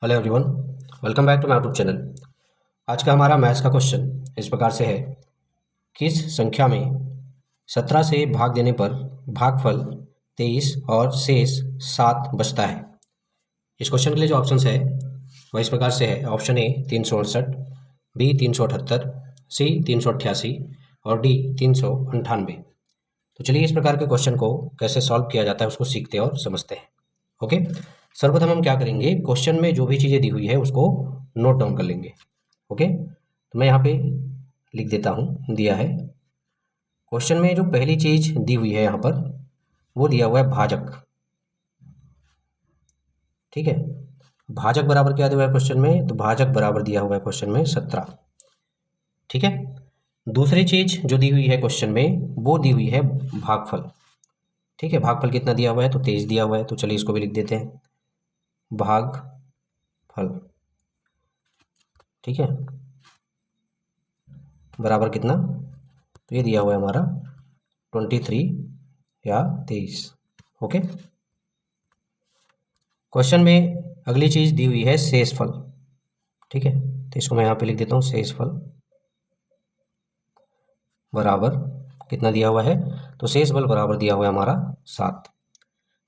Hello everyone, welcome back to my YouTube channel. आज का हमारा मैथ्स का क्वेश्चन इस प्रकार से है, किस संख्या में 17 से भाग देने पर भागफल 23 और शेष 7 बचता है। इस क्वेश्चन के लिए जो ऑप्शंस है वह इस प्रकार से है। ऑप्शन ए 368, बी 378, सी 388 और डी 398। तो चलिए इस प्रकार के क्वेश्चन को कैसे सॉल्व किया जाता है उसको सीखते और समझते हैं। ओके, सर्वप्रथम हम क्या करेंगे, क्वेश्चन में जो भी चीज़ें दी हुई है उसको नोट डाउन कर लेंगे। ओके, तो मैं यहाँ पे लिख देता हूँ, दिया है क्वेश्चन में जो पहली चीज़ दी हुई है यहाँ पर वो दिया हुआ है भाजक। ठीक है, भाजक बराबर क्या दिया हुआ है क्वेश्चन में, तो भाजक बराबर दिया हुआ है क्वेश्चन में 17। ठीक है, दूसरी चीज़ जो दी हुई है क्वेश्चन में वो दी हुई है भागफल। ठीक है, भागफल कितना दिया हुआ है, तो 23 दिया हुआ है। तो चलिए इसको भी लिख देते हैं, भागफल। ठीक है, बराबर कितना, तो ये दिया हुआ है हमारा 23 या 23। ओके, क्वेश्चन में अगली चीज दी हुई है शेषफल। ठीक है, तो इसको मैं यहाँ पे लिख देता हूँ, शेषफल बराबर कितना दिया हुआ है, तो शेषफल बराबर दिया हुआ है हमारा 7।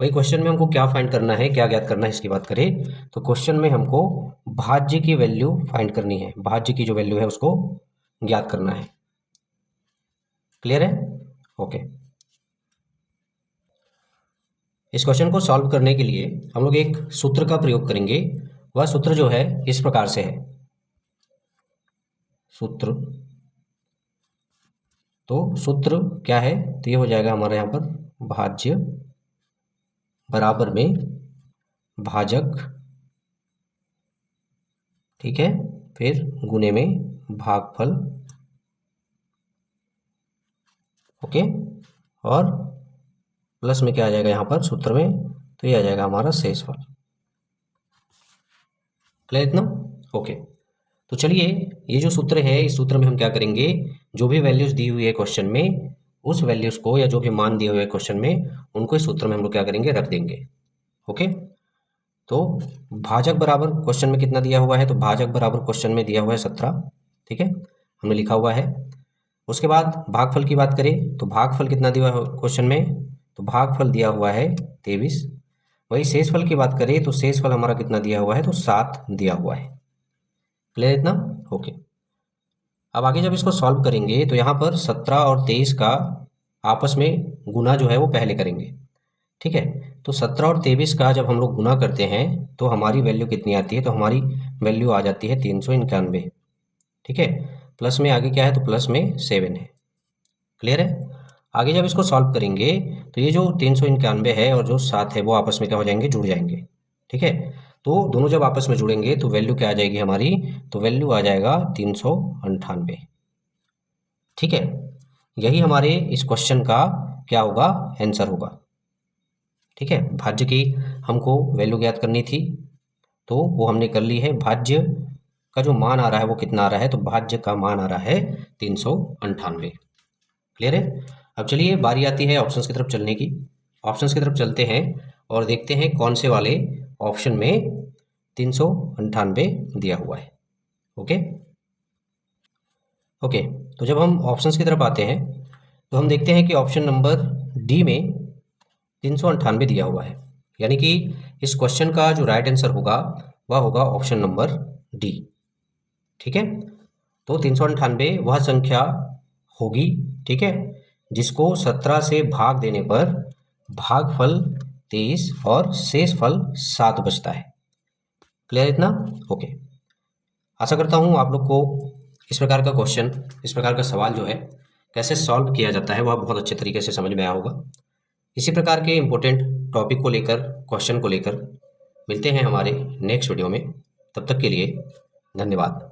वही क्वेश्चन में हमको क्या फाइंड करना है, क्या ज्ञात करना है, इसकी बात करें तो क्वेश्चन में हमको भाज्य की वैल्यू फाइंड करनी है। भाज्य की जो वैल्यू है उसको ज्ञात करना है। क्लियर है? ओके, इस क्वेश्चन को सॉल्व करने के लिए हम लोग एक सूत्र का प्रयोग करेंगे। वह सूत्र जो है इस प्रकार से है, सूत्र। तो सूत्र क्या है, तो ये हो जाएगा हमारे यहाँ पर भाज्य बराबर में भाजक। ठीक है, फिर गुणे में भागफल। ओके, और प्लस में क्या आ जाएगा यहाँ पर सूत्र में, तो ये आ जाएगा हमारा शेषफल। क्लियर इतना? ओके, तो चलिए ये जो सूत्र है इस सूत्र में हम क्या करेंगे, जो भी वैल्यूज दी हुई है क्वेश्चन में उस वैल्यूज को या जो भी मान दिए हुए क्वेश्चन में उनको इस सूत्र में हम लोग क्या करेंगे, रख देंगे। ओके, तो भाजक बराबर क्वेश्चन में कितना दिया हुआ है, तो भाजक बराबर क्वेश्चन में दिया हुआ है 17। ठीक है, हमने लिखा हुआ है। उसके बाद भागफल की बात करें तो भागफल कितना दिया हुआ है क्वेश्चन में, तो भागफल दिया हुआ है 23। वही शेषफल की बात करें तो शेषफल हमारा कितना दिया हुआ है, तो 7 दिया हुआ है। क्लियर इतना? ओके, अब आगे जब इसको सॉल्व करेंगे तो यहाँ पर 17 और 23 का आपस में गुना जो है वो पहले करेंगे। ठीक है, तो 17 और 23 का जब हम लोग गुना करते हैं तो हमारी वैल्यू कितनी आती है, तो हमारी वैल्यू आ जाती है 391। ठीक है, प्लस में आगे क्या है, तो प्लस में 7 है। क्लियर है? आगे जब इसको सॉल्व करेंगे तो ये जो 391 है और जो 7 है वो आपस में क्या हो जाएंगे, जुड़ जाएंगे। ठीक है, तो दोनों जब आपस में जुड़ेंगे तो वैल्यू क्या आ जाएगी हमारी, तो वैल्यू आ जाएगा 398। ठीक है, यही हमारे इस क्वेश्चन का क्या होगा, आंसर होगा। ठीक है, भाज्य की हमको वैल्यू ज्ञात करनी थी तो वो हमने कर ली है। भाज्य का जो मान आ रहा है वो कितना आ रहा है, तो भाज्य का मान आ रहा है 398। क्लियर है? अब चलिए बारी आती है ऑप्शंस की तरफ चलने की। ऑप्शंस की तरफ चलते हैं और देखते हैं कौन से वाले ऑप्शन में 398 दिया हुआ है। ओके ओके, तो जब हम ऑप्शंस की तरफ आते हैं तो हम देखते हैं कि ऑप्शन नंबर डी में 398 दिया हुआ है, यानी कि इस क्वेश्चन का जो राइट आंसर होगा वह होगा ऑप्शन नंबर डी। ठीक है, तो 398 वह संख्या होगी, ठीक है, जिसको 17 से भाग देने पर भागफल 23 और शेषफल 7 बचता है। क्लियर इतना? ओके, आशा करता हूँ आप लोग को इस प्रकार का क्वेश्चन, इस प्रकार का सवाल जो है कैसे सॉल्व किया जाता है वह बहुत अच्छे तरीके से समझ में आया होगा। इसी प्रकार के इम्पोर्टेंट टॉपिक को लेकर, क्वेश्चन को लेकर मिलते हैं हमारे नेक्स्ट वीडियो में। तब तक के लिए धन्यवाद।